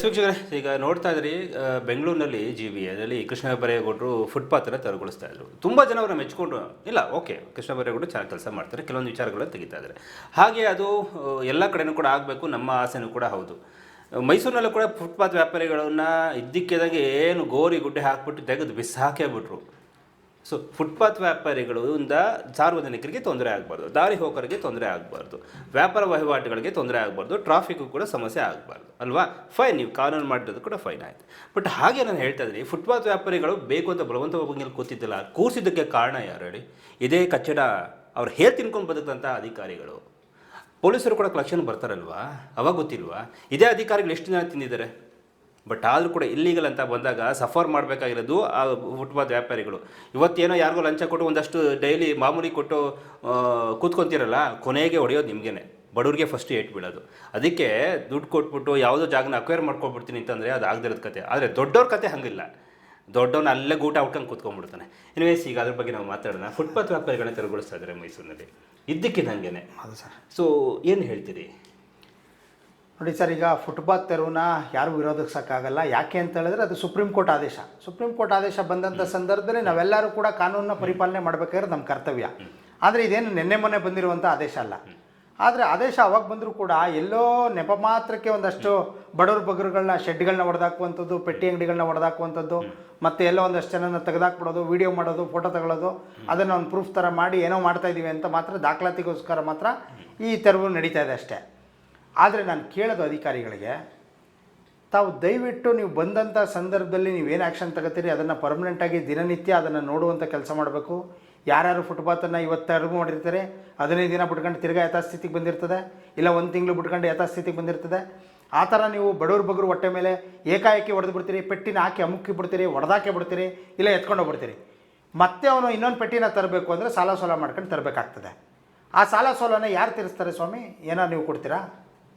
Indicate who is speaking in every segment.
Speaker 1: ವೀಕ್ಷಕರೇ, ಈಗ ನೋಡ್ತಾ ಇದ್ರಿ ಬೆಂಗಳೂರಿನಲ್ಲಿ GV ಅದರಲ್ಲಿ ಕೃಷ್ಣ ಬೈರೇಗೌಡರು ಫುಟ್ಪಾತನ್ನು ತೆರವುಗೊಳಿಸ್ತಾ ಇದ್ರು. ತುಂಬ ಜನ ಅವರನ್ನ ಮೆಚ್ಕೊಂಡು ಇಲ್ಲ ಓಕೆ ಕೃಷ್ಣ ಬೈರೇಗೌಡರು ಚೆನ್ನಾಗಿ ಕೆಲಸ ಮಾಡ್ತಾರೆ, ಕೆಲವೊಂದು ವಿಚಾರಗಳನ್ನು ತೆಗಿತಾ ಇದ್ದಾರೆ. ಹಾಗೆ ಅದು ಎಲ್ಲ ಕಡೆನೂ ಕೂಡ ಆಗಬೇಕು, ನಮ್ಮ ಆಸೆನೂ ಕೂಡ ಹೌದು. ಮೈಸೂರಿನಲ್ಲೂ ಕೂಡ ಫುಟ್ಪಾತ್ ವ್ಯಾಪಾರಿಗಳನ್ನ ಇದ್ದಕ್ಕಿದ್ದಾಗೆ ಏನು ಗೋರಿ ಗುಡ್ಡೆ ಹಾಕ್ಬಿಟ್ಟು ತೆಗೆದು ಬಿಸಾಕೇ ಬಿಟ್ರು. ಸೊ ಫುಟ್ಪಾತ್ ವ್ಯಾಪಾರಿಗಳಿಂದ ಸಾರ್ವಜನಿಕರಿಗೆ ತೊಂದರೆ ಆಗಬಾರ್ದು, ದಾರಿ ಹೋಕರಿಗೆ ತೊಂದರೆ ಆಗಬಾರ್ದು, ವ್ಯಾಪಾರ ವಹಿವಾಟುಗಳಿಗೆ ತೊಂದರೆ ಆಗಬಾರ್ದು, ಟ್ರಾಫಿಕ್ಗೂ ಕೂಡ ಸಮಸ್ಯೆ ಆಗಬಾರ್ದು ಅಲ್ವಾ. ಫೈನ್, ನೀವು ಕಾನೂನು ಮಾಡಿರೋದು ಕೂಡ ಫೈನ್ ಆಯಿತು. ಬಟ್ ಹಾಗೆ ನಾನು ಹೇಳ್ತಾ ಇದ್ದೀನಿ, ಫುಟ್ಪಾತ್ ವ್ಯಾಪಾರಿಗಳು ಬೇಕು ಅಂತ ಬಲವಂತ ಬಂಗಲ್ಲಿ ಕೂತಿದ್ದಿಲ್ಲ, ಕೂರಿಸಿದ್ದಕ್ಕೆ ಕಾರಣ ಯಾರು ಹೇಳಿ? ಇದೇ ಕಚ್ಚಡ ಅವ್ರು ಹೇಳಿ ತಿನ್ಕೊಂಡು ಬದುಕಂಥ ಅಧಿಕಾರಿಗಳು. ಪೊಲೀಸರು ಕೂಡ ಕಲೆಕ್ಷನ್ ಬರ್ತಾರಲ್ವಾ, ಅವಾಗ ಗೊತ್ತಿಲ್ವಾ ಇದೇ ಅಧಿಕಾರಿಗಳು ಎಷ್ಟು ಜನ ತಿಂದಿದ್ದಾರೆ? ಬಟ್ ಆದರೂ ಕೂಡ ಇಲ್ಲೀಗಲ್ ಅಂತ ಬಂದಾಗ ಸಫರ್ ಮಾಡಬೇಕಾಗಿರೋದು ಆ ಫುಟ್ಪಾತ್ ವ್ಯಾಪಾರಿಗಳು. ಇವತ್ತೇನೋ ಯಾರಿಗೋ ಲಂಚ ಕೊಟ್ಟು ಒಂದಷ್ಟು ಡೈಲಿ ಮಾಮೂಲಿ ಕೊಟ್ಟು ಕೂತ್ಕೊತೀರಲ್ಲ, ಕೊನೆಗೆ ಹೊಡೆಯೋದು ನಿಮಗೇನೆ, ಬಡವ್ರಿಗೆ ಫಸ್ಟ್ ಏಟ್ ಬೀಳೋದು. ಅದಕ್ಕೆ ದುಡ್ಡು ಕೊಟ್ಬಿಟ್ಟು ಯಾವುದೋ ಜಾಗನ ಅಕ್ವೈರ್ ಮಾಡ್ಕೊಬಿಡ್ತೀನಿ ಅಂತಂದರೆ ಅದು ಆಗದಿರೋದು ಕತೆ. ಆದರೆ ದೊಡ್ಡವ್ರ ಕತೆ ಹಂಗಿಲ್ಲ, ದೊಡ್ಡವನ್ನ ಅಲ್ಲೇ ಗೂಟ ಉಟ್ಕೊಂಡು ಕೂತ್ಕೊಂಡ್ಬಿಡ್ತಾನೆ. ಎನಿವೇಸ್, ಈಗ ಅದ್ರ ಬಗ್ಗೆ ನಾವು ಮಾತಾಡೋಣ. ಫುಟ್ಪಾತ್ ವ್ಯಾಪಾರಿಗಳನ್ನ ತೆರವುಗೊಳಿಸ್ತಾ ಇದ್ದಾರೆ ಮೈಸೂರಿನಲ್ಲಿ ಇದ್ದಕ್ಕಿದ್ದಂಗೆ.
Speaker 2: ಹೌದು ಸರ್.
Speaker 1: ಸೊ ಏನು ಹೇಳ್ತೀರಿ?
Speaker 2: ನೋಡಿ ಸರ್, ಈಗ ಫುಟ್ಪಾತ್ ತೆರವುನ ಯಾರು ವಿರೋಧಿಸೋಕ್ಕಾಗಲ್ಲ. ಯಾಕೆ ಅಂತ ಹೇಳಿದ್ರೆ ಅದು ಸುಪ್ರೀಂ ಕೋರ್ಟ್ ಆದೇಶ. ಸುಪ್ರೀಂ ಕೋರ್ಟ್ ಆದೇಶ ಬಂದಂಥ ಸಂದರ್ಭದಲ್ಲಿ ನಾವೆಲ್ಲರೂ ಕೂಡ ಕಾನೂನನ್ನ ಪರಿಪಾಲನೆ ಮಾಡಬೇಕಾದ್ರೆ ನಮ್ಮ ಕರ್ತವ್ಯ. ಆದರೆ ಇದೇನು ನಿನ್ನೆ ಮೊನ್ನೆ ಬಂದಿರುವಂಥ ಆದೇಶ ಅಲ್ಲ. ಆದರೆ ಆದೇಶ ಅವಾಗ ಬಂದರೂ ಕೂಡ ಎಲ್ಲೋ ನೆಪ ಮಾತ್ರಕ್ಕೆ ಒಂದಷ್ಟು ಬಡವ್ರ ಬಗ್ಗರುಗಳನ್ನ ಶೆಡ್ಗಳನ್ನ ಹೊಡೆದಾಕುವಂಥದ್ದು, ಪೆಟ್ಟಿ ಅಂಗಡಿಗಳನ್ನ ಹೊಡೆದಾಕುವಂಥದ್ದು, ಮತ್ತು ಎಲ್ಲೋ ಒಂದಷ್ಟು ಜನನ ತೆಗೆದಾಕ್ಬಿಡೋದು, ವೀಡಿಯೋ ಮಾಡೋದು, ಫೋಟೋ ತಗೊಳ್ಳೋದು, ಅದನ್ನು ಒಂದು ಪ್ರೂಫ್ ಥರ ಮಾಡಿ ಏನೋ ಮಾಡ್ತಾಯಿದ್ದೀವಿ ಅಂತ ಮಾತ್ರ ದಾಖಲಾತಿಗೋಸ್ಕರ ಮಾತ್ರ ಈ ತೆರವು ನಡೀತಾ ಇದೆ ಅಷ್ಟೇ. ಆದರೆ ನಾನು ಕೇಳೋದು ಅಧಿಕಾರಿಗಳಿಗೆ, ತಾವು ದಯವಿಟ್ಟು ನೀವು ಬಂದಂಥ ಸಂದರ್ಭದಲ್ಲಿ ನೀವೇನು ಆ್ಯಕ್ಷನ್ ತಗೋತೀರಿ ಅದನ್ನು ಪರ್ಮನೆಂಟಾಗಿ ದಿನನಿತ್ಯ ಅದನ್ನು ನೋಡುವಂಥ ಕೆಲಸ ಮಾಡಬೇಕು. ಯಾರ್ಯಾರು ಫುಟ್ಪಾತನ್ನು ಇವತ್ತು ತೆರವು ಮಾಡಿರ್ತಾರೆ 15 ದಿನ ಬಿಟ್ಕೊಂಡು ತಿರ್ಗಾ ಯಥಾಸ್ಥಿತಿಗೆ ಬಂದಿರ್ತದೆ, ಇಲ್ಲ 1 ತಿಂಗಳು ಬಿಟ್ಕೊಂಡು ಯಥಾಸ್ಥಿತಿಗೆ ಬಂದಿರ್ತದೆ. ಆ ಥರ ನೀವು ಬಡವ್ರ ಬಗ್ಗರು ಹೊಟ್ಟೆ ಮೇಲೆ ಏಕಾಏಕಿ ಹೊಡೆದು ಬಿಡ್ತೀರಿ, ಪೆಟ್ಟಿನ ಹಾಕಿ ಅಮುಕ್ಕಿ ಬಿಡ್ತೀರಿ, ಹೊಡೆದಾಕೆ ಬಿಡ್ತೀರಿ, ಇಲ್ಲ ಎತ್ಕೊಂಡು ಹೋಗ್ಬಿಡ್ತೀರಿ. ಮತ್ತೆ ಅವನು ಇನ್ನೊಂದು ಪೆಟ್ಟಿನ ತರಬೇಕು ಅಂದರೆ ಸಾಲ ಸೋಲ ಮಾಡ್ಕೊಂಡು ತರಬೇಕಾಗ್ತದೆ. ಆ ಸಾಲ ಸೋಲನ ಯಾರು ತೀರಿಸ್ತಾರೆ ಸ್ವಾಮಿ? ಏನಾರು ನೀವು ಕೊಡ್ತೀರಾ?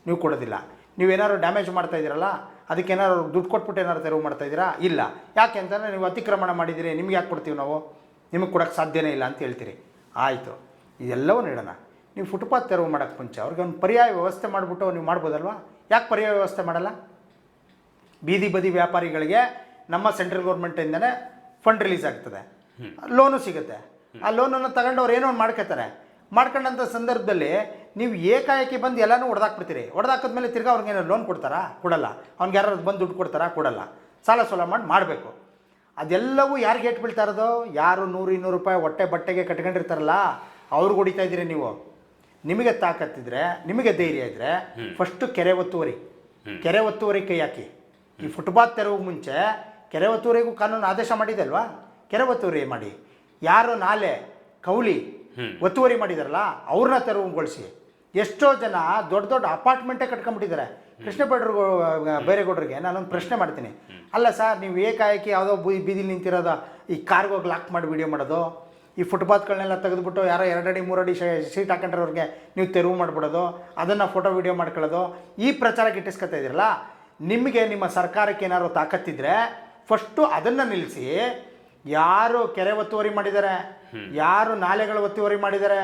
Speaker 2: ನೀವು ಕೊಡೋದಿಲ್ಲ. ನೀವೇನಾದ್ರು ಡ್ಯಾಮೇಜ್ ಮಾಡ್ತಾಯಿದ್ದೀರಲ್ಲ, ಅದಕ್ಕೆ ಏನಾದ್ರು ದುಡ್ಡು ಕೊಟ್ಬಿಟ್ಟು ಏನಾದ್ರು ತೆರವು ಮಾಡ್ತಾಯಿದ್ದೀರಾ? ಇಲ್ಲ. ಯಾಕೆ ಅಂತಂದರೆ ನೀವು ಅತಿಕ್ರಮಣ ಮಾಡಿದ್ದೀರಿ, ನಿಮ್ಗೆ ಯಾಕೆ ಕೊಡ್ತೀವಿ ನಾವು? ನಿಮಗೆ ಕೊಡೋಕ್ಕೆ ಸಾಧ್ಯನೇ ಇಲ್ಲ ಅಂತ ಹೇಳ್ತೀರಿ. ಆಯಿತು, ಇದೆಲ್ಲವೂ ನೀಡೋಣ. ನೀವು ಫುಟ್ಪಾತ್ ತೆರವು ಮಾಡೋಕ್ಕೆ ಮುಂಚೆ ಅವ್ರಿಗೆ ಒಂದು ಪರ್ಯಾಯ ವ್ಯವಸ್ಥೆ ಮಾಡಿಬಿಟ್ಟು ನೀವು ಮಾಡ್ಬೋದಲ್ವಾ? ಯಾಕೆ ಪರ್ಯಾಯ ವ್ಯವಸ್ಥೆ ಮಾಡಲ್ಲ? ಬೀದಿ ಬದಿ ವ್ಯಾಪಾರಿಗಳಿಗೆ ನಮ್ಮ ಸೆಂಟ್ರಲ್ ಗೌರ್ಮೆಂಟಿಂದನೇ ಫಂಡ್ ರಿಲೀಸ್ ಆಗ್ತದೆ, ಲೋನು ಸಿಗುತ್ತೆ. ಆ ಲೋನನ್ನು ತಗೊಂಡು ಅವ್ರು ಏನೋ ಒಂದು ಮಾಡ್ಕೋತಾರೆ. ಮಾಡ್ಕೊಂಡಂಥ ಸಂದರ್ಭದಲ್ಲಿ ನೀವು ಏಕಾಏಕಿ ಬಂದು ಎಲ್ಲನೂ ಹೊಡೆದಾಕ್ಬಿಡ್ತೀರಿ. ಹೊಡೆದಾಕಿದ್ಮೇಲೆ ತಿರ್ಗಾ ಅವ್ರಿಗೇನೋ ಲೋನ್ ಕೊಡ್ತಾರಾ? ಕೊಡಲ್ಲ. ಅವ್ನಿಗೆ ಯಾರು ಬಂದು ದುಡ್ಡು ಕೊಡ್ತಾರಾ? ಕೊಡಲ್ಲ. ಸಾಲ ಸೋಲ ಮಾಡಬೇಕು. ಅದೆಲ್ಲವೂ ಯಾರಿಗೆ ಏಟು ಬೀಳ್ತಾ ಇರೋದು? ಯಾರು 100-200 ರೂಪಾಯಿ ಹೊಟ್ಟೆ ಬಟ್ಟೆಗೆ ಕಟ್ಕೊಂಡಿರ್ತಾರಲ್ಲ, ಅವ್ರಿಗೆ ಹೊಡಿತಾ ಇದ್ದೀರಿ ನೀವು. ನಿಮಗೆ ತಾಕತ್ತಿದ್ರೆ, ನಿಮಗೆ ಧೈರ್ಯ ಇದ್ದರೆ ಫಸ್ಟು ಕೆರೆ ಒತ್ತುವರಿ ಕೈ ಹಾಕಿ. ಈ ಫುಟ್ಪಾತ್ ತೆರವು ಮುಂಚೆ ಕೆರೆ ಒತ್ತುವರಿಗೂ ಕಾನೂನು ಆದೇಶ ಮಾಡಿದೆ ಅಲ್ವಾ? ಕೆರೆ ಒತ್ತುವರಿ ಮಾಡಿ. ಯಾರು ನಾಲೆ ಕೌಲಿ ಒತ್ತುವರಿ ಮಾಡಿದಾರಲ್ಲ ಅವ್ರನ್ನ ತೆರವುಗೊಳಿಸಿ. ಎಷ್ಟೋ ಜನ ದೊಡ್ಡ ದೊಡ್ಡ ಅಪಾರ್ಟ್ಮೆಂಟೇ ಕಟ್ಕೊಂಡ್ಬಿಟ್ಟಿದ್ದಾರೆ. ಕೃಷ್ಣ ಬೈರೇಗೌಡರಿಗೆ ನಾನೊಂದು ಪ್ರಶ್ನೆ ಮಾಡ್ತೀನಿ. ಅಲ್ಲ ಸರ್, ನೀವು ಏಕಾಏಕಿ ಯಾವುದೋ ಬೀದಿಲಿ ನಿಂತಿರೋದು ಈ ಕಾರ್ಗೋಗಿ ಲಾಕ್ ಮಾಡಿ ವಿಡಿಯೋ ಮಾಡೋದು, ಈ ಫುಟ್ಪಾತ್ಗಳನ್ನೆಲ್ಲ ತೆಗೆದುಬಿಟ್ಟು ಯಾರೋ 2 ಅಡಿ 3 ಅಡಿ ಸೀಟ್ ಹಾಕೊಂಡ್ರವ್ರಿಗೆ ನೀವು ತೆರವು ಮಾಡಿಬಿಡೋದು, ಅದನ್ನು ಫೋಟೋ ವೀಡಿಯೋ ಮಾಡ್ಕೊಳ್ಳೋದು, ಈ ಪ್ರಚಾರಕ್ಕೆ ಇಟ್ಟಿಸ್ಕೊತಾ ಇದ್ದೀರಲ್ಲ, ನಿಮಗೆ ನಿಮ್ಮ ಸರ್ಕಾರಕ್ಕೆ ಏನಾದ್ರು ತಾಕತ್ತಿದ್ರೆ ಫಸ್ಟು ಅದನ್ನು ನಿಲ್ಲಿಸಿ. ಯಾರು ಕೆರೆ ಒತ್ತುವರಿ ಮಾಡಿದ್ದಾರೆ, ಯಾರು ನಾಲೆಗಳು ಒತ್ತುವರಿ ಮಾಡಿದ್ದಾರೆ,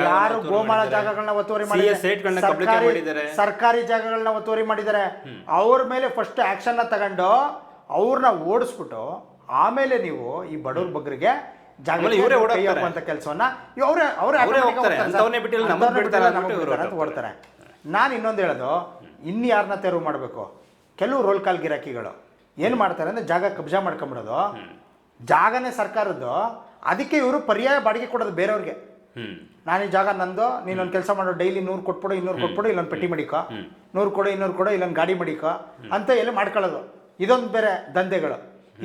Speaker 2: ಯಾರು ಗೋಮಾಳ ಜಾಗಗಳನ್ನ ಒತ್ತುವರಿ ಮಾಡಿದ್ದಾರೆ, ಸರ್ಕಾರಿ ಜಾಗಗಳನ್ನ ಒತ್ತುವರಿ ಮಾಡಿದ್ದಾರೆ, ಅವ್ರ ಮೇಲೆ ಫಸ್ಟ್ ಆಕ್ಷನ್ನ ತಗೊಂಡು ಅವ್ರನ್ನ ಓಡಿಸ್ಬಿಟ್ಟು ಆಮೇಲೆ ನೀವು ಈ ಬಡವ್ರ ಬಗ್ಗರಿಗೆ ಜಾಗ ಕೆಲಸವನ್ನ ಓಡ್ತಾರೆ. ನಾನು ಇನ್ನೊಂದು ಹೇಳೋದು, ಯಾರನ್ನ ತೆರವು ಮಾಡಬೇಕು? ಕೆಲವು ರೋಲ್ ಕಾಲ್ ಗಿರಾಕಿಗಳು ಏನು ಮಾಡ್ತಾರೆ ಅಂದರೆ ಜಾಗ ಕಬ್ಜಾ ಮಾಡ್ಕೊಂಬಿಡೋದು. ಜಾಗನೇ ಸರ್ಕಾರದ್ದು, ಅದಕ್ಕೆ ಇವರು ಪರ್ಯಾಯ ಬಾಡಿಗೆ ಕೊಡೋದು ಬೇರೆಯವ್ರಿಗೆ. ನಾನು ಈ ಜಾಗ ನಂದು, ನೀನೊಂದು ಕೆಲಸ ಮಾಡೋ, ಡೈಲಿ 100 ಕೊಟ್ಬಿಡು, 200 ಕೊಟ್ಬಿಡು, ಇಲ್ಲೊಂದು ಪೆಟ್ಟಿ ಮಡಿಕೋ, 100 ಕೊಡು, 200 ಕೊಡು, ಇಲ್ಲೊಂದು ಗಾಡಿ ಮಡಿಕೋ ಅಂತ ಎಲ್ಲ ಮಾಡ್ಕೊಳ್ಳೋದು. ಇದೊಂದು ಬೇರೆ ದಂಧೆಗಳು.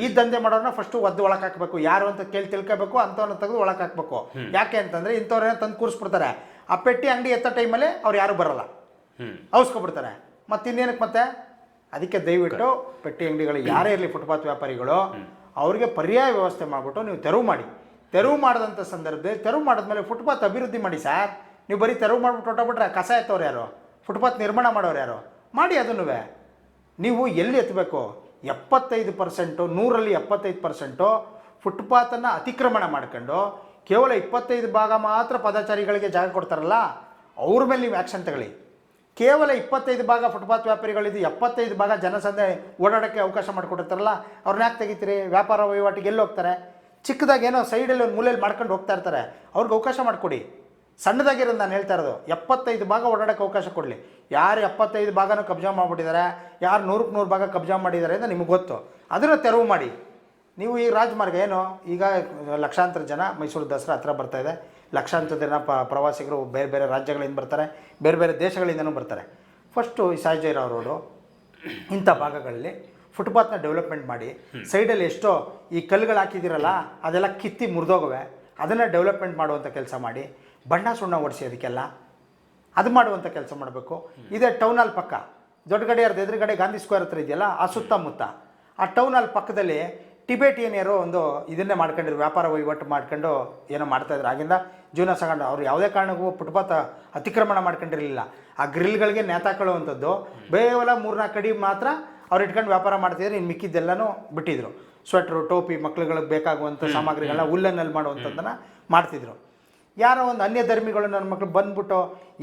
Speaker 2: ಈ ದಂಧೆ ಮಾಡೋರನ್ನ ಫಸ್ಟು ಒಳಕ್ಕೆ ಹಾಕಬೇಕು. ಯಾರು ಅಂತ ತಿಳ್ಕೋಬೇಕು, ಅಂಥವನ್ನ ತೆಗೆದು ಒಳಕ್ಕೆ ಹಾಕಬೇಕು. ಯಾಕೆ ಅಂತಂದರೆ ಇಂಥವ್ರೇನೋ ತಂದು ಕೂರಿಸ್ಬಿಡ್ತಾರೆ. ಆ ಪೆಟ್ಟಿ ಅಂಗಡಿ ಎತ್ತ ಟೈಮಲ್ಲಿ ಅವ್ರು ಯಾರು ಬರೋಲ್ಲ, ಔಸ್ಕೊಬಿಡ್ತಾರೆ. ಇನ್ನೇನಕ್ಕೆ ಮತ್ತೆ? ಅದಕ್ಕೆ ದಯವಿಟ್ಟು ಪೆಟ್ಟಿ ಅಂಗಡಿಗಳು ಯಾರೇ ಇರಲಿ, ಫುಟ್ಪಾತ್ ವ್ಯಾಪಾರಿಗಳು, ಅವ್ರಿಗೆ ಪರ್ಯಾಯ ವ್ಯವಸ್ಥೆ ಮಾಡಿಬಿಟ್ಟು ನೀವು ತೆರವು ಮಾಡಿ. ತೆರವು ಮಾಡಿದಂಥ ಸಂದರ್ಭದಲ್ಲಿ ತೆರವು ಮಾಡಿದ್ಮೇಲೆ ಫುಟ್ಪಾತ್ ಅಭಿವೃದ್ಧಿ ಮಾಡಿ ಸರ್. ನೀವು ಬರೀ ತೆರವು ಮಾಡಿಬಿಟ್ಟು ಹೊಟ್ಟೋಗ್ಬಿಟ್ರೆ ಕಸ ಎತ್ತವ್ರು ಯಾರು? ಫುಟ್ಪಾತ್ ನಿರ್ಮಾಣ ಮಾಡೋರು ಯಾರು? ಮಾಡಿ. ಅದನ್ನು ನೀವು ಎಲ್ಲಿ ಎತ್ತಬೇಕು? 75%, 100ರಲ್ಲಿ 75% ಫುಟ್ಪಾತನ್ನು ಅತಿಕ್ರಮಣ ಮಾಡ್ಕೊಂಡು ಕೇವಲ 25 ಭಾಗ ಮಾತ್ರ ಪದಾಚಾರಿಗಳಿಗೆ ಜಾಗ ಕೊಡ್ತಾರಲ್ಲ, ಅವ್ರ ಮೇಲೆ ನೀವು ಆ್ಯಕ್ಷನ್ ತಗೊಳ್ಳಿ. ಕೇವಲ 25 ಭಾಗ ಫುಟ್ಪಾತ್ ವ್ಯಾಪಾರಿಗಳಿದ್ದು 75 ಭಾಗ ಜನಸಂಖ್ಯೆ ಓಡಾಡೋಕ್ಕೆ ಅವಕಾಶ ಮಾಡಿಕೊಟ್ಟಿರ್ತಾರಲ್ಲ ಅವ್ರನ್ನ ಯಾಕೆ ತೆಗಿತೀರಿ? ವ್ಯಾಪಾರ ವಹಿವಾಟಿಗೆ ಎಲ್ಲಿ ಹೋಗ್ತಾರೆ? ಚಿಕ್ಕದಾಗಿ ಏನೋ ಸೈಡಲ್ಲಿ ಒಂದು ಮೂಲೆಯಲ್ಲಿ ಮಾಡ್ಕೊಂಡು ಹೋಗ್ತಾ ಇರ್ತಾರೆ, ಅವ್ರಿಗೆ ಅವಕಾಶ ಮಾಡಿಕೊಡಿ. ಸಣ್ಣದಾಗಿರೋದು ನಾನು ಹೇಳ್ತಾ ಇರೋದು, 75 ಭಾಗ ಓಡಾಡೋಕ್ಕೆ ಅವಕಾಶ ಕೊಡಲಿ. ಯಾರು 75 ಭಾಗನೂ ಕಬ್ಜಾ ಮಾಡಿಬಿಟ್ಟಿದ್ದಾರೆ, ಯಾರು 100ಕ್ಕೆ 100 ಭಾಗ ಕಬ್ಜಾ ಮಾಡಿದ್ದಾರೆ ಅಂತ ನಿಮಗೆ ಗೊತ್ತು. ಅದನ್ನು ತೆರವು ಮಾಡಿ. ನೀವು ಈ ರಾಜಮಾರ್ಗ ಏನು ಈಗ ಲಕ್ಷಾಂತರ ಜನ ಮೈಸೂರು ದಸರಾ ಹತ್ರ ಬರ್ತಾಯಿದೆ, ಲಕ್ಷಾಂತರ ಜನ ಪ್ರವಾಸಿಗರು ಬೇರೆ ಬೇರೆ ರಾಜ್ಯಗಳಿಂದ ಬರ್ತಾರೆ, ಬೇರೆ ಬೇರೆ ದೇಶಗಳಿಂದನೂ ಬರ್ತಾರೆ. ಫಸ್ಟು ಈ ಸಾಯಿಜಯರಾವ್ ರೋಡು ಇಂಥ ಭಾಗಗಳಲ್ಲಿ ಫುಟ್ಪಾತ್ನ ಡೆವಲಪ್ಮೆಂಟ್ ಮಾಡಿ, ಸೈಡಲ್ಲಿ ಎಷ್ಟೋ ಈ ಕಲ್ಲುಗಳು ಹಾಕಿದ್ದೀರಲ್ಲ ಅದೆಲ್ಲ ಕಿತ್ತಿ ಮುರಿದೋಗವೆ, ಅದನ್ನು ಡೆವಲಪ್ಮೆಂಟ್ ಮಾಡುವಂಥ ಕೆಲಸ ಮಾಡಿ, ಬಣ್ಣ ಸುಣ್ಣ ಓಡಿಸಿ ಅದಕ್ಕೆಲ್ಲ ಅದು ಮಾಡುವಂಥ ಕೆಲಸ ಮಾಡಬೇಕು. ಇದೇ ಟೌನ್ ಹಾಲ್ ಪಕ್ಕ ದೊಡ್ಡ ಗಡಿಯಾರದ ಎದುರುಗಡೆ ಗಾಂಧಿ ಸ್ಕ್ವೇರ್ ಹತ್ರ ಇದೆಯಲ್ಲ, ಆ ಸುತ್ತಮುತ್ತ ಆ ಟೌನ್ ಹಾಲ್ ಪಕ್ಕದಲ್ಲಿ ಟಿಬೇಟಿಯನ್ಯರು ಒಂದು ಇದನ್ನೇ ಮಾಡ್ಕೊಂಡಿರು, ವ್ಯಾಪಾರ ವಹಿವಾಟು ಮಾಡ್ಕೊಂಡು ಏನೋ ಮಾಡ್ತಾಯಿದ್ರು. ಆಗಿಂದ ಜೀವನ ಸಾಗಂಡು ಅವ್ರು ಯಾವುದೇ ಕಾರಣಕ್ಕೂ ಫುಟ್ಪಾತ್ ಅತಿಕ್ರಮಣ ಮಾಡ್ಕೊಂಡಿರಲಿಲ್ಲ. ಆ ಗ್ರಿಲ್ಗಳಿಗೆ ನೇತಾಕೊಳ್ಳುವಂಥದ್ದು ಬೇವಲ 3-4 ಅಡಿ ಮಾತ್ರ ಅವ್ರು ಇಟ್ಕೊಂಡು ವ್ಯಾಪಾರ ಮಾಡ್ತಿದ್ರು, ಇನ್ನು ಮಿಕ್ಕಿದ್ದೆಲ್ಲನೂ ಬಿಟ್ಟಿದ್ರು. ಸ್ವೆಟ್ರು, ಟೋಪಿ, ಮಕ್ಳುಗಳಿಗೆ ಬೇಕಾಗುವಂಥ ಸಾಮಗ್ರಿಗಳನ್ನ ಉಲ್ಲನ್ನಲ್ಲಿ ಮಾಡುವಂಥದ್ದನ್ನು ಮಾಡ್ತಿದ್ರು. ಯಾರೋ ಒಂದು ಅನ್ಯ ಧರ್ಮಿಗಳು ನನ್ನ ಮಕ್ಕಳು ಬಂದ್ಬಿಟ್ಟು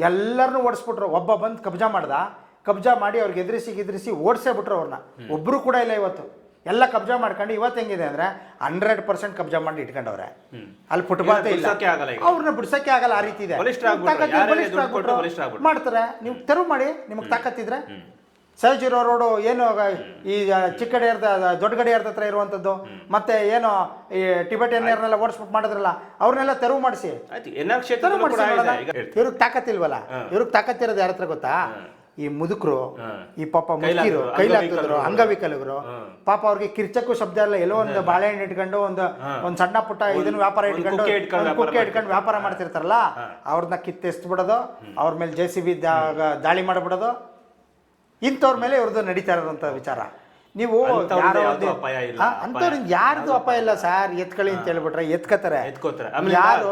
Speaker 2: ಎಲ್ಲರನ್ನೂ ಓಡಿಸ್ಬಿಟ್ರು. ಒಬ್ಬ ಬಂದು ಕಬ್ಜಾ ಮಾಡಿ ಅವ್ರಿಗೆ ಎದುರಿಸಿ ಓಡಿಸೇ ಬಿಟ್ರು ಅವ್ರನ್ನ. ಒಬ್ಬರು ಕೂಡ ಇಲ್ಲ ಇವತ್ತು. ಎಲ್ಲ ಕಬ್ಜಾ ಮಾಡ್ಕೊಂಡು ಇವತ್ತು ಹೆಂಗಿದೆ ಅಂದರೆ 100% ಕಬ್ಜಾ ಮಾಡಿ ಇಟ್ಕೊಂಡವ್ರೆ. ಅಲ್ಲಿ ಫುಟ್ಪಾತ್ ಇಲ್ಲ, ಅವ್ರನ್ನ ಬಿಡ್ಸೋಕ್ಕೆ ಆಗಲ್ಲ. ಆ ರೀತಿ ಇದೆ, ಮಾಡ್ತಾರೆ. ನೀವು ತೆರವು ಮಾಡಿ, ನಿಮಗೆ ತಾಕತ್ತಿದ್ರೆ. ಸಾಯಿಜಯರಾವ್ ರೋಡು ಏನು ಈ ಚಿಕ್ಕ ಗಡಿಯಾರದ ದೊಡ್ಡ ಗಡಿಯಾರದ ಹತ್ರ ಇರುವಂಥದ್ದು, ಮತ್ತೆ ಏನು ಈ ಟಿಬೆಟಿಯನ್ನೆಲ್ಲ ಓಡಿಸ್ಬಿಟ್ಟು ಮಾಡಿದ್ರಲ್ಲ, ಅವ್ರನ್ನೆಲ್ಲ ತೆರವು ಮಾಡಿಸಿ. ಇವ್ರಿಗೆ ತಾಕತ್ತಿಲ್ವಲ್ಲ, ಇವ್ರಿಗೆ ತಾಕತ್ತಿರೋದು ಯಾರ ಹತ್ರ ಗೊತ್ತಾ? ಈ ಮುದುಕರು, ಈ ಪಾಪ ಮುದುಕಿರು, ಕೈಲಾಗ್ತಿದ್ರು, ಅಂಗವಿಕಲರು, ಪಾಪ ಅವ್ರಿಗೆ ಕಿರ್ಚಕ್ಕೂ ಶಬ್ದ ಇಲ್ಲ. ಎಲ್ಲೋ ಒಂದು ಬಾಳೆಹಣ್ಣು ಇಟ್ಕೊಂಡು ಒಂದು ಸಣ್ಣ ಪುಟ್ಟ ಇದನ್ನು ವ್ಯಾಪಾರ ಇಟ್ಕೊಂಡು ಕುಕ್ಕೆ ಇಟ್ಕೊಂಡು ವ್ಯಾಪಾರ ಮಾಡ್ತಿರ್ತಾರಲ್ಲ, ಅವ್ರನ್ನ ಕಿತ್ತೆಸ್ಬಿಡೋದು, ಅವ್ರ ಮೇಲೆ JCB ದಾಳಿ ಮಾಡಿಬಿಡೋದು, ಇಂಥವ್ರ ಮೇಲೆ ಇವ್ರದ್ದು ನಡೀತಾ ಇರೋದಂಥ ವಿಚಾರ. ನೀವು ಅಂಥವ್ರಿಂದ ಯಾರ್ದು ಅಪಾಯ ಇಲ್ಲ ಸರ್. ಎತ್ಕೊಳ್ಳಿ ಅಂತ ಹೇಳ್ಬಿಟ್ರೆ ಎತ್ಕೋತಾರೆ.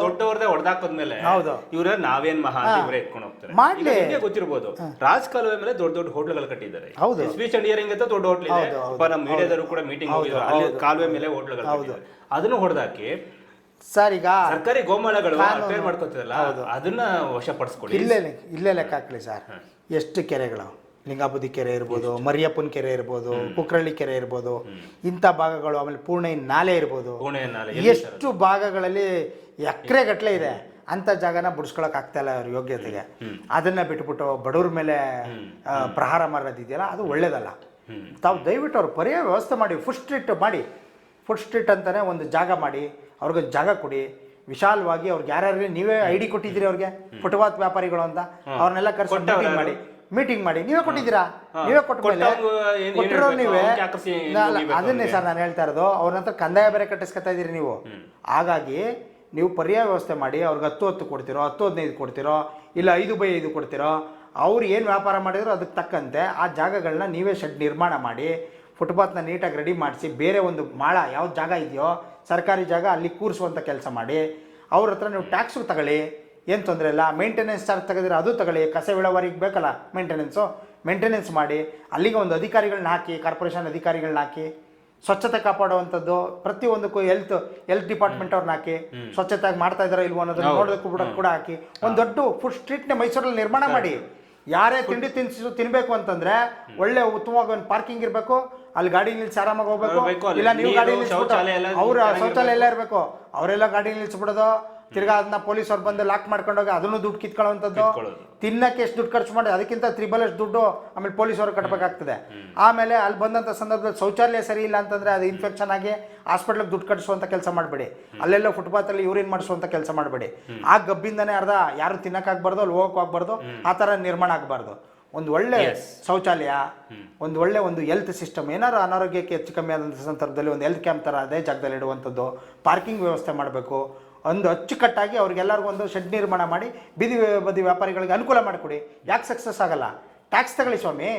Speaker 1: ದೊಡ್ಡವ್ರದೇ ಹೊಡೆದಾಕದ್ಮೇಲೆ ಹೌದು ಇವ್ರ ನಾವೇನ್ ಮಹಾ ಇವರೇ ಎತ್ಕೊಂಡು ಹೋಗ್ತಾರೆ. ಮಾಡ್ಲಿ, ಗೊತ್ತಿರ್ಬೋದು ರಾಜಕಾಲುವೆ ಮೇಲೆ ದೊಡ್ಡ ದೊಡ್ಡ ಹೋಟ್ಲುಗಳು ಕಟ್ಟಿದ್ದಾರೆ. ಹೌದು, ಸ್ಪೀಚ್ ಅಂಡ್ ಹಿಯರಿಂಗ್ ಅಂತ ದೊಡ್ಡ ಹೋಟ್ಲ್ ಇದೆ. ನಮ್ಮ ಮೀಡಿಯಾದವರು ಕೂಡ ಮೀಟಿಂಗ್ ಹೋಗಿದ್ರು, ಅಲ್ಲಿ ಕಾಲುವೆ ಮೇಲೆ ಹೋಟ್ಲುಗಳು ಅದನ್ನು ಹೊಡೆದಾಕಿ ಸರ್ ಈಗ ಸರ್ಕಾರಿ ಗೋಮಾಳಗಳು ರಿಪೇರ್ ಮಾಡ್ಕೊತಿರಲ್ಲ, ಅದನ್ನ ವಶಪಡಿಸ್ಕೊಳ್ಳಿ.
Speaker 2: ಇಲ್ಲೇ ಲೆಕ್ಕ ಹಾಕ್ಲಿ ಸರ್. ಎಷ್ಟು ಕೆರೆಗಳು, ಲಿಂಗಾಬುದಿ ಕೆರೆ ಇರ್ಬೋದು, ಮರಿಯಪ್ಪನ ಕೆರೆ ಇರ್ಬೋದು, ಕುಕ್ರಳ್ಳಿ ಕೆರೆ ಇರ್ಬೋದು, ಇಂಥ ಭಾಗಗಳು, ಆಮೇಲೆ ಪೂರ್ಣಯ್ಯನ ನಾಲೆ ಇರ್ಬೋದು, ಎಷ್ಟು ಭಾಗಗಳಲ್ಲಿ ಎಕರೆಗಟ್ಟಲೆ ಇದೆ. ಅಂಥ ಜಾಗನ ಬಿಡಿಸ್ಕೊಳಕ್ ಆಗ್ತಾ ಇಲ್ಲ ಅವ್ರ ಯೋಗ್ಯತೆಗೆ. ಅದನ್ನ ಬಿಟ್ಬಿಟ್ಟು ಬಡವ್ರ ಮೇಲೆ ಪ್ರಹಾರ ಮಾಡೋದಿದೆಯಲ್ಲ, ಅದು ಒಳ್ಳೇದಲ್ಲ. ತಾವು ದಯವಿಟ್ಟು ಅವ್ರು ಪರ್ಯಾಯ ವ್ಯವಸ್ಥೆ ಮಾಡಿ, ಫುಡ್ ಸ್ಟ್ರೀಟ್ ಅಂತಾನೆ ಒಂದು ಜಾಗ ಮಾಡಿ, ಅವ್ರಿಗೊಂದು ಜಾಗ ಕೊಡಿ ವಿಶಾಲವಾಗಿ. ಅವ್ರಿಗೆ ಯಾರ್ಯಾರಿಗೆ ನೀವೇ ID ಕೊಟ್ಟಿದ್ದೀರಿ ಅವ್ರಿಗೆ, ಫುಟ್ಪಾತ್ ವ್ಯಾಪಾರಿಗಳು ಅಂತ, ಅವ್ರನ್ನೆಲ್ಲ ಕರ್ಸಿ ಮೀಟಿಂಗ್ ಮಾಡಿ ನೀವೇ ಕೊಟ್ಟಿದ್ದೀರಾ. ನೀವೇ ಕೊಟ್ಟಿರೋ ನೀವೇ. ಅದನ್ನೇ ಸರ್ ನಾನು ಹೇಳ್ತಾ ಇರೋದು. ಅವ್ರ ನಂತರ ಕಂದಾಯ ಬೇರೆ ಕಟ್ಟಿಸ್ಕೊತಾ ಇದ್ದೀರಿ ನೀವು. ಹಾಗಾಗಿ ನೀವು ಪರ್ಯಾಯ ವ್ಯವಸ್ಥೆ ಮಾಡಿ. ಅವ್ರಿಗೆ 10 ಕೊಡ್ತಿರೋ, 10-15 ಕೊಡ್ತಿರೋ, ಇಲ್ಲ 5/5 ಕೊಡ್ತಿರೋ, ಅವ್ರು ಏನು ವ್ಯಾಪಾರ ಮಾಡಿದ್ರು ಅದಕ್ಕೆ ತಕ್ಕಂತೆ ಆ ಜಾಗಗಳನ್ನ ನೀವೇ ಶೆಡ್ ನಿರ್ಮಾಣ ಮಾಡಿ, ಫುಟ್ಪಾತ್ನ ನೀಟಾಗಿ ರೆಡಿ ಮಾಡಿಸಿ, ಬೇರೆ ಒಂದು ಮಾಳ ಯಾವ್ದು ಜಾಗ ಇದೆಯೋ ಸರ್ಕಾರಿ ಜಾಗ ಅಲ್ಲಿ ಕೂರಿಸುವಂಥ ಕೆಲಸ ಮಾಡಿ. ಅವ್ರ ಹತ್ರ ನೀವು ಟ್ಯಾಕ್ಸು ತಗೊಳ್ಳಿ, ಏನು ತೊಂದರೆ ಇಲ್ಲ. ಮೇಂಟೆನೆನ್ಸ್ ಚಾರ್ಜ್ ತೆಗೆದಿರೋ ಅದು ತಗೊಳ್ಳಿ. ಕಸ ವಿಲೇವಾರಿಗೆ ಬೇಕಲ್ಲ ಮೇಂಟೆನೆನ್ಸ್ ಮಾಡಿ. ಅಲ್ಲಿಗೆ ಒಂದು ಅಧಿಕಾರಿಗಳನ್ನ ಹಾಕಿ, ಕಾರ್ಪೊರೇಷನ್ ಅಧಿಕಾರಿಗಳನ್ನ ಹಾಕಿ, ಸ್ವಚ್ಛತೆ ಕಾಪಾಡುವಂಥದ್ದು ಪ್ರತಿಯೊಂದಕ್ಕೂ ಹೆಲ್ತ್ ಡಿಪಾರ್ಟ್ಮೆಂಟ್ ಅವ್ರನ್ನ ಹಾಕಿ, ಸ್ವಚ್ಛತೆಯಾಗಿ ಮಾಡ್ತಾ ಇದ್ದಾರೋ ಇಲ್ವೋ ಅನ್ನೋದನ್ನ ನೋಡೋದಕ್ಕೂ ಕೂಡ ಹಾಕಿ ಒಂದು ದೊಡ್ಡ ಫುಡ್ ಸ್ಟ್ರೀಟ್ನ ಮೈಸೂರಲ್ಲಿ ನಿರ್ಮಾಣ ಮಾಡಿ. ಯಾರೇ ತಿಂಡಿ ತಿನ್ಬೇಕು ಅಂತಂದ್ರೆ ಒಳ್ಳೆ ಉತ್ತಮವಾಗಿ ಒಂದು ಪಾರ್ಕಿಂಗ್ ಇರಬೇಕು, ಅಲ್ಲಿ ಗಾಡಿ ನಿಲ್ಸಿ ಆರಾಮಾಗಿ ಹೋಗ್ಬೇಕು. ಇಲ್ಲ ನೀವು ಗಾಡಿ ನಿಲ್ಸ್ಬಿಟ್ಟು ಅವ್ರ ಶೌಚಾಲಯ ಎಲ್ಲ ಇರಬೇಕು, ಅವರೆಲ್ಲ ಗಾಡಿ ನಿಲ್ಸ್ಬಿಡೋದು, ತಿರ್ಗಾ ಅದನ್ನ ಪೊಲೀಸವ್ರು ಬಂದು ಲಾಕ್ ಮಾಡ್ಕೊಂಡೋಗಿ ಅದನ್ನು ದುಡ್ಡು ಕಿತ್ಕೊಳ್ಳುವಂಥದ್ದು. ತಿನ್ನಕ್ಕೆ ಎಷ್ಟು ದುಡ್ಡು ಖರ್ಚು ಮಾಡಿ ಅದಕ್ಕಿಂತ 3x ದುಡ್ಡು ಆಮೇಲೆ ಪೊಲೀಸವ್ರು ಕಟ್ಟಬೇಕಾಗ್ತದೆ. ಆಮೇಲೆ ಅಲ್ಲಿ ಬಂದಂಥ ಸಂದರ್ಭದಲ್ಲಿ ಶೌಚಾಲಯ ಸರಿ ಇಲ್ಲ ಅಂತಂದರೆ ಅದು ಇನ್ಫೆಕ್ಷನ್ ಆಗಿ ಹಾಸ್ಪಿಟ್ಲಿಗೆ ದುಡ್ಡು ಕಟ್ಟಿಸುವಂಥ ಕೆಲಸ ಮಾಡಬೇಡಿ. ಅಲ್ಲೆಲ್ಲ ಫುಟ್ಪಾತಲ್ಲಿ ಯೂರಿನ್ ಮಾಡಿಸುವಂಥ ಕೆಲಸ ಮಾಡಬೇಡಿ. ಆ ಗಬ್ಬಿಂದನೇ ಯಾರು ತಿನ್ನಕ್ಕಾಗಬಾರ್ದು, ಅಲ್ಲಿ ಹೋಗಕ್ಕೆ ಆಗಬಾರ್ದು, ಆ ಥರ ನಿರ್ಮಾಣ ಆಗಬಾರ್ದು. ಒಂದು ಒಳ್ಳೆ ಶೌಚಾಲಯ, ಒಂದು ಹೆಲ್ತ್ ಸಿಸ್ಟಮ್, ಏನಾದ್ರು ಅನಾರೋಗ್ಯಕ್ಕೆ ಹೆಚ್ಚು ಕಮ್ಮಿ ಆದಂಥ ಸಂದರ್ಭದಲ್ಲಿ ಒಂದು ಹೆಲ್ತ್ ಕ್ಯಾಂಪ್ ಥರ ಅದೇ ಜಾಗದಲ್ಲಿ ಇಡುವಂಥದ್ದು, ಪಾರ್ಕಿಂಗ್ ವ್ಯವಸ್ಥೆ ಮಾಡಬೇಕು. ಒಂದು ಅಚ್ಚುಕಟ್ಟಾಗಿ ಅವ್ರಿಗೆಲ್ಲರಿಗೂ ಒಂದು ಶೆಡ್ ನಿರ್ಮಾಣ ಮಾಡಿ ಬೀದಿ ಬದಿ ವ್ಯಾಪಾರಿಗಳಿಗೆ ಅನುಕೂಲ ಮಾಡಿಕೊಡಿ. ಯಾಕೆ ಸಕ್ಸಸ್ ಆಗಲ್ಲ? ಟ್ಯಾಕ್ಸ್ ತಗೊಳ್ಳಿ ಸ್ವಾಮಿ,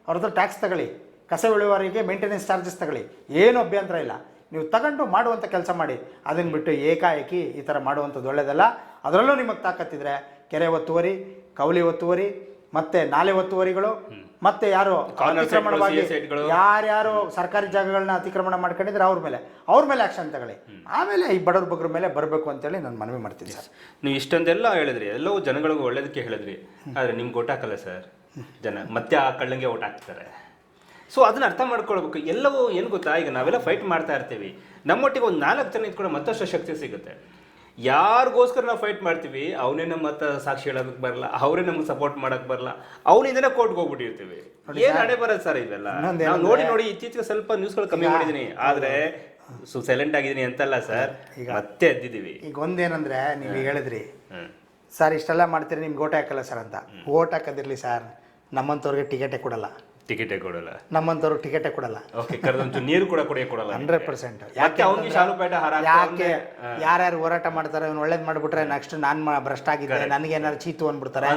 Speaker 2: ಅವ್ರ ಹತ್ರ ಟ್ಯಾಕ್ಸ್ ತಗೊಳ್ಳಿ, ಕಸ ವಿಲೇವಾರಿಗೆ ಮೇಂಟೆನೆನ್ಸ್ ಚಾರ್ಜಸ್ ತಗೊಳ್ಳಿ, ಏನು ಅಭ್ಯಂತರ ಇಲ್ಲ. ನೀವು ತಗೊಂಡು ಮಾಡುವಂಥ ಕೆಲಸ ಮಾಡಿ. ಅದನ್ನು ಬಿಟ್ಟು ಏಕಾಏಕಿ ಈ ಥರ ಮಾಡುವಂಥದ್ದು ಒಳ್ಳೆಯದಲ್ಲ. ಅದರಲ್ಲೂ ನಿಮಗೆ ತಾಕತ್ತಿದ್ರೆ ಕೆರೆ ಒತ್ತುವರಿ, ಕವಲಿ ಒತ್ತುವರಿ, ಮತ್ತು ನಾಲೆ ಒತ್ತುವರಿಗಳು, ಮತ್ತೆ ಯಾರು ಅತಿಕ್ರಮಣವಾಗಿ ಯಾರ್ಯಾರು ಸರ್ಕಾರಿ ಜಾಗಗಳನ್ನ ಅತಿಕ್ರಮಣ ಮಾಡ್ಕೊಂಡಿದ್ರೆ ಅವ್ರ ಮೇಲೆ ಆಕ್ಷನ್ ತಗೊಳ್ಳಿ. ಆಮೇಲೆ ಈ ಬಡವ್ರ ಬಗ್ರ ಮೇಲೆ ಬರಬೇಕು ಅಂತೇಳಿ ನಾನು ಮನವಿ ಮಾಡ್ತೀನಿ ಸರ್.
Speaker 1: ನೀವು ಇಷ್ಟೊಂದೆಲ್ಲ ಹೇಳಿದ್ರಿ, ಎಲ್ಲವೂ ಜನಗಳಿಗೂ ಒಳ್ಳೇದಕ್ಕೆ ಹೇಳಿದ್ರಿ, ಆದರೆ ನಿಮ್ಗೆ ಗೊತ್ತಾಗಲ್ಲ ಸರ್. ಜನ ಮತ್ತೆ ಆ ಕಳ್ಳಂಗೆ ಓಟ್ ಹಾಕ್ತಾರೆ. ಸೊ ಅದನ್ನ ಅರ್ಥ ಮಾಡ್ಕೊಳ್ಬೇಕು. ಎಲ್ಲವೂ ಏನು ಗೊತ್ತಾ, ಈಗ ನಾವೆಲ್ಲ ಫೈಟ್ ಮಾಡ್ತಾ ಇರ್ತೀವಿ, ನಮ್ಮೊಟ್ಟಿಗೆ ಒಂದು 4 ಜನ ಇದ್ಕೊಂಡು ಮತ್ತಷ್ಟು ಶಕ್ತಿ ಸಿಗುತ್ತೆ. ಯಾರಿಗೋಸ್ಕರ ನಾವು ಫೈಟ್ ಮಾಡ್ತೀವಿ ಅವನೇ ನಮ್ಮ ಮತ್ತ ಸಾಕ್ಷಿ ಹೇಳೋದಕ್ಕೆ ಬರಲ್ಲ, ಅವರೇ ನಮ್ಗೆ ಸಪೋರ್ಟ್ ಮಾಡಕ್ ಬರಲ್ಲ, ಅವನಿಂದನೇ ಕೋರ್ಟ್ಗೆ ಹೋಗ್ಬಿಟ್ಟಿರ್ತೀವಿ. ಏನ್ ಹಣೆ ಬರೋದು ಸರ್ ಇವೆಲ್ಲ. ನಾವು ನೋಡಿ ಇತ್ತೀಚೆಗೆ ಸ್ವಲ್ಪ ನ್ಯೂಸ್ಗಳು ಕಮ್ಮಿ ಮಾಡಿದೀನಿ, ಆದ್ರೆ ಸೈಲೆಂಟ್ ಆಗಿದ್ದೀನಿ ಅಂತಲ್ಲ ಸರ್, ಮತ್ತೆ ಎದ್ದಿದ್ದೀವಿ.
Speaker 2: ಈಗ ಒಂದೇನಂದ್ರೆ ನೀವು ಹೇಳಿದ್ರಿ ಸರ್ ಇಷ್ಟೆಲ್ಲ ಮಾಡ್ತೀರಿ ನಿಮ್ಗೆ ಓಟ್ ಹಾಕಲ್ಲ ಸರ್ ಅಂತ. ಓಟ್ ಹಾಕೋದಿರ್ಲಿ ಸರ್, ನಮ್ಮಂಥವ್ರಿಗೆ ಟಿಕೆಟೇ ಕೊಡಲ್ಲ,
Speaker 1: ಟಿಕೆಟೇ ಕೊಡಲ್ಲ,
Speaker 2: ನಮ್ಮಂಥವ್ರು ಟಿಕೆಟೇ ಕೊಡಲ್ಲ.
Speaker 1: ಓಕೆ, ಕರೆದಂಚು ನೀರು ಕೂಡ ಕೊಡಲ್ಲ
Speaker 2: 100%.
Speaker 1: ಯಾಕೆ ಅವ್ನಿಗೆ ಶಾಲುಪೇಟ ಹಾರ
Speaker 2: ಯಾಕೆ ಯಾರ್ಯಾರು ಹೋರಾಟ ಮಾಡ್ತಾರೆ, ಅವ್ನು ಒಳ್ಳೇದು ಮಾಡ್ಬಿಟ್ರೆ ನೆಕ್ಸ್ಟ್ ನಾನು ಭ್ರಷ್ಟ ಆಗಿದ್ದೆ, ನನಗೇನಾದ್ರು ಚೀತು ಅಂದ್ಬಿಡ್ತಾರೆ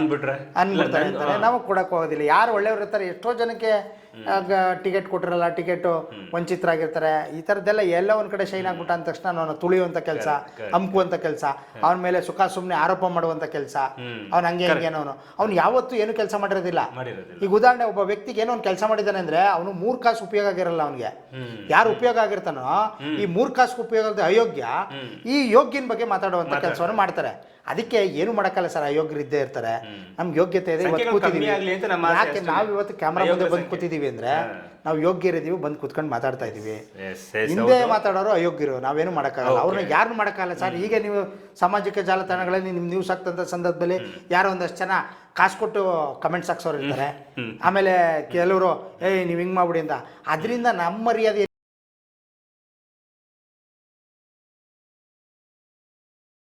Speaker 2: ಅಂತಾರೆ. ನಾವು ಕೊಡಕ್ಕೆ ಹೋಗೋದಿಲ್ಲ. ಯಾರು ಒಳ್ಳೆಯವ್ರು ಇರ್ತಾರೆ, ಎಷ್ಟೋ ಜನಕ್ಕೆ ಟಿಕೆಟ್ ಕೊಟ್ಟಿರಲ್ಲ, ಟಿಕೆಟು ವಂಚಿತರಾಗಿರ್ತಾರೆ. ಈ ಥರದ್ದೆಲ್ಲ ಎಲ್ಲ ಒಂದು ಕಡೆ ಶೈನ್ ಆಗ್ಬಿಟ್ಟ ಅಂದ ತಕ್ಷಣ ಅವನು ತುಳಿಯುವಂಥ ಕೆಲಸ, ಹಂಪುವಂಥ ಕೆಲಸ, ಅವನ ಮೇಲೆ ಸುಖ ಸುಮ್ಮನೆ ಆರೋಪ ಮಾಡುವಂಥ ಕೆಲಸ, ಅವ್ನು ಹಂಗೆ ಹಿಂಗೇನವನು ಅವ್ನು ಯಾವತ್ತೂ ಏನು ಕೆಲಸ ಮಾಡಿರೋದಿಲ್ಲ. ಈಗ ಉದಾಹರಣೆ, ಒಬ್ಬ ವ್ಯಕ್ತಿಗೆ ಏನೋ ಒಂದು ಕೆಲಸ ಮಾಡಿದ್ದಾನೆ ಅಂದ್ರೆ ಅವನು 3 ಕಾಸು ಉಪಯೋಗ ಆಗಿರಲ್ಲ. ಅವನಿಗೆ ಯಾರು ಉಪಯೋಗ ಆಗಿರ್ತಾನೋ ಈ 3 ಕಾಸು ಉಪಯೋಗ ಆಗದೆ ಅಯೋಗ್ಯ ಈ ಯೋಗ್ಯನ ಬಗ್ಗೆ ಮಾತಾಡುವಂಥ ಕೆಲಸವನ್ನು ಮಾಡ್ತಾರೆ. ಅದಕ್ಕೆ ಏನು ಮಾಡಕ್ಕಲ್ಲ ಸರ್, ಅಯೋಗ್ಯರು ಇದ್ದೇ ಇರ್ತಾರೆ. ನಮ್ಗೆ ಯೋಗ್ಯತೆ ಇದೆ, ಇವತ್ತು ಕೂತಿದ್ದೀವಿ. ಯಾಕೆ ನಾವು ಇವತ್ತು ಕ್ಯಾಮ್ರಾ ಮುಂದೆ ಬಂದು ಕೂತಿದ್ದೀವಿ ಅಂದ್ರೆ ನಾವು ಯೋಗ್ಯರಿದ್ದೀವಿ, ಬಂದು ಕೂತ್ಕೊಂಡು ಮಾತಾಡ್ತಾ ಇದೀವಿ. ಹಿಂದೆ ಮಾತಾಡೋರು ಅಯೋಗ್ಯರು, ನಾವೇನು ಮಾಡೋಕ್ಕಾಗಲ್ಲ. ಅವ್ರನ್ನ ಯಾರನ್ನು ಮಾಡೋಕ್ಕಾಗಲ್ಲ ಸರ್. ಈಗ ನೀವು ಸಾಮಾಜಿಕ ಜಾಲತಾಣಗಳಲ್ಲಿ ನಿಮ್ಮ ನ್ಯೂಸ್ ಆಗ್ತಂಥ ಸಂದರ್ಭದಲ್ಲಿ ಯಾರೋ ಒಂದಷ್ಟು ಜನ ಕಾಸು ಕೊಟ್ಟು ಕಮೆಂಟ್ಸ್ ಹಾಕ್ಸೋರು ಇರ್ತಾರೆ. ಆಮೇಲೆ ಕೆಲವರು ನೀವು ಹಿಂಗೆ ಮಾಡ್ಬಿಡಿ ಅಂತ. ಅದರಿಂದ ನಮ್ಮ ಮರ್ಯಾದೆ